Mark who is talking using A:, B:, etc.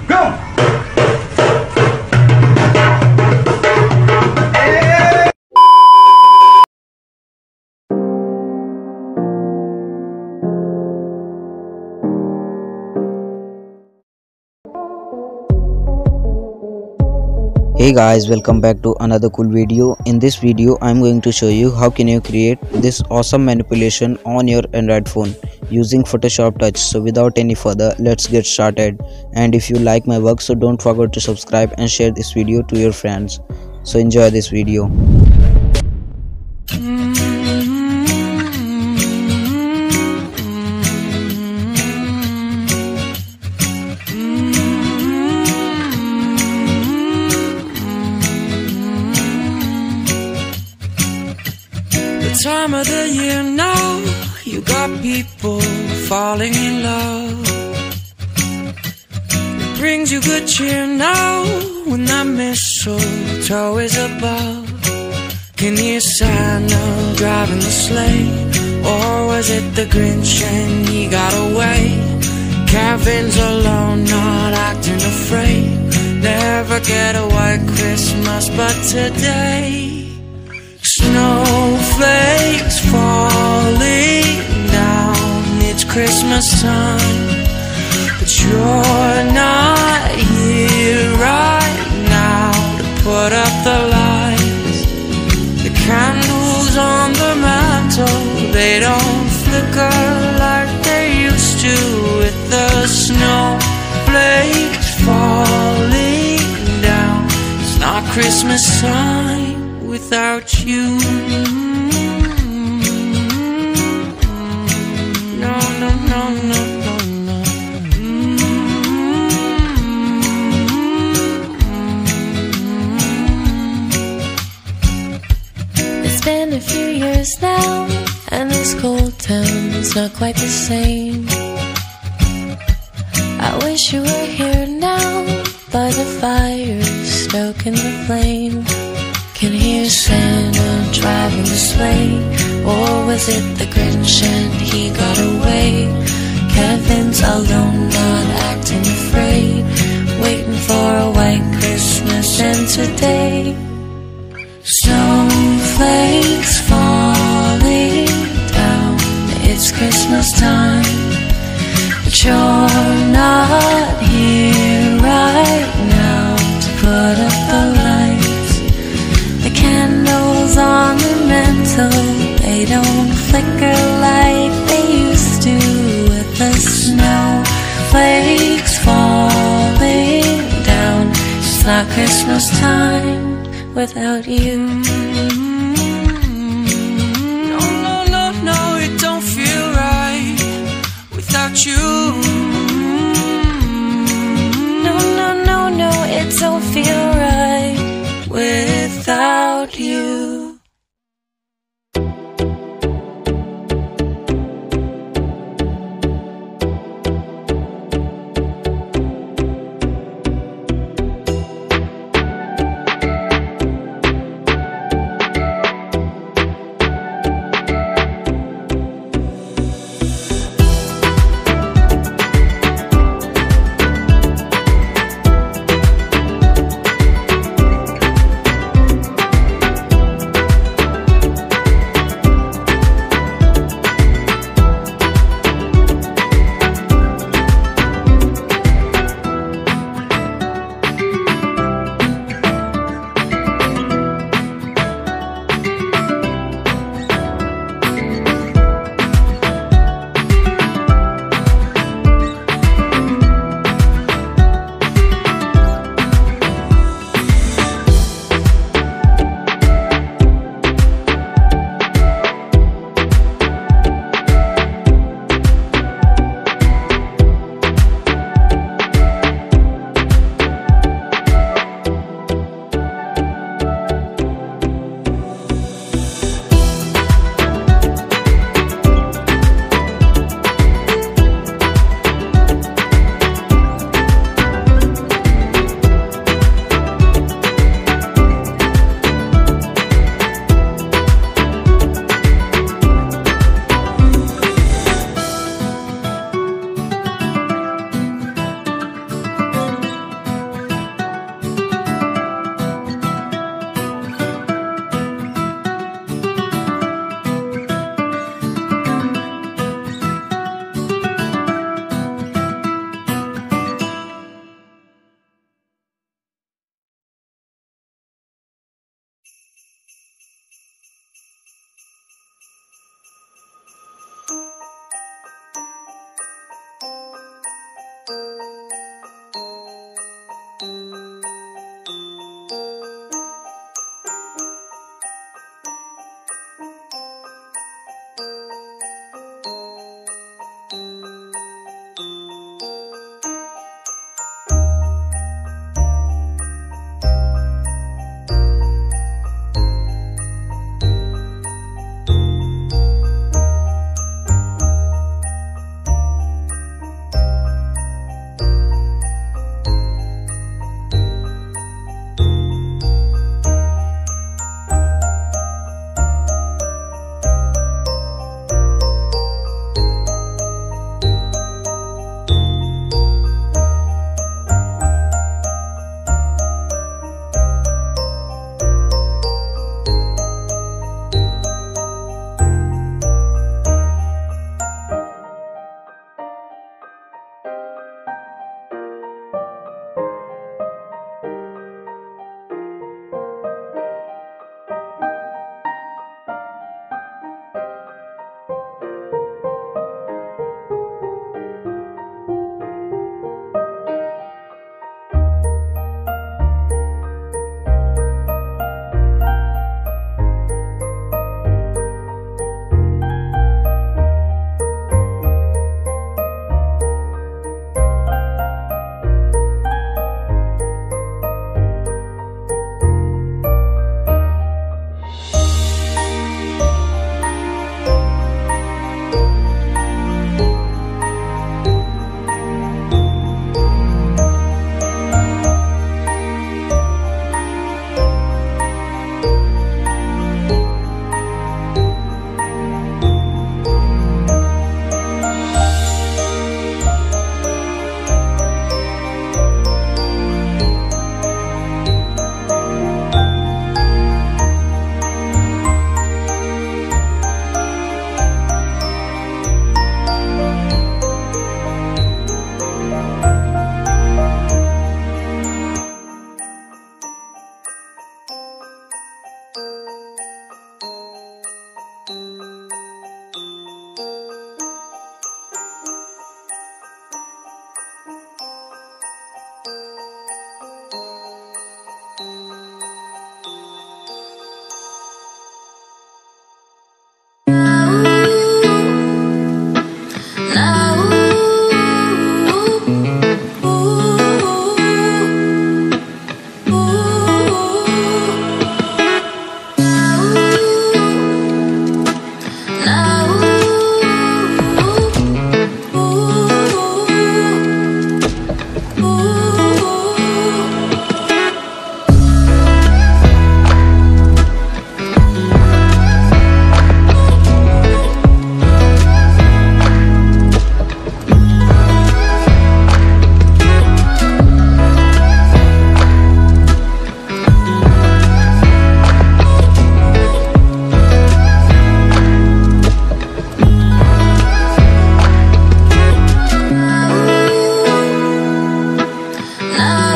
A: Go!
B: Hey guys, welcome back to another cool video. In this video I'm going to show you how can you create this awesome manipulation on your Android phone using Photoshop Touch. So without any further, let's get started. And if you like my work, so don't forget to subscribe and share this video to your friends. So enjoy this video.
C: Time of the year now, you got people falling in love. It brings you good cheer now when that mistletoe is above. Can hear Santa driving the sleigh, or was it the Grinch and he got away? Kevin's alone, not acting afraid. Never get a white Christmas, but today snowflakes falling down, it's Christmas time, but you're not here right now to put up the lights. The candles on the mantle, they don't flicker like they used to, with the snowflakes falling down. It's not Christmas time without you. No, no, no, no, no, no.
D: It's been a few years now, and this cold town's not quite the same. I wish you were here now, by the fire, stoking the flame. Can hear Santa driving the sleigh, or was it the Grinch and he got away? Kevin's alone, not acting afraid, waiting for a white Christmas. And today, snowflakes falling down, it's Christmas time, but you're not here right now to put up the lights. The candles on the mantle, they don't flicker like they used to, with the snowflakes falling down. It's not Christmas time without you.
C: No, no, no, no, it don't feel right without you.
D: No, no, no, no, it don't feel right without you. now.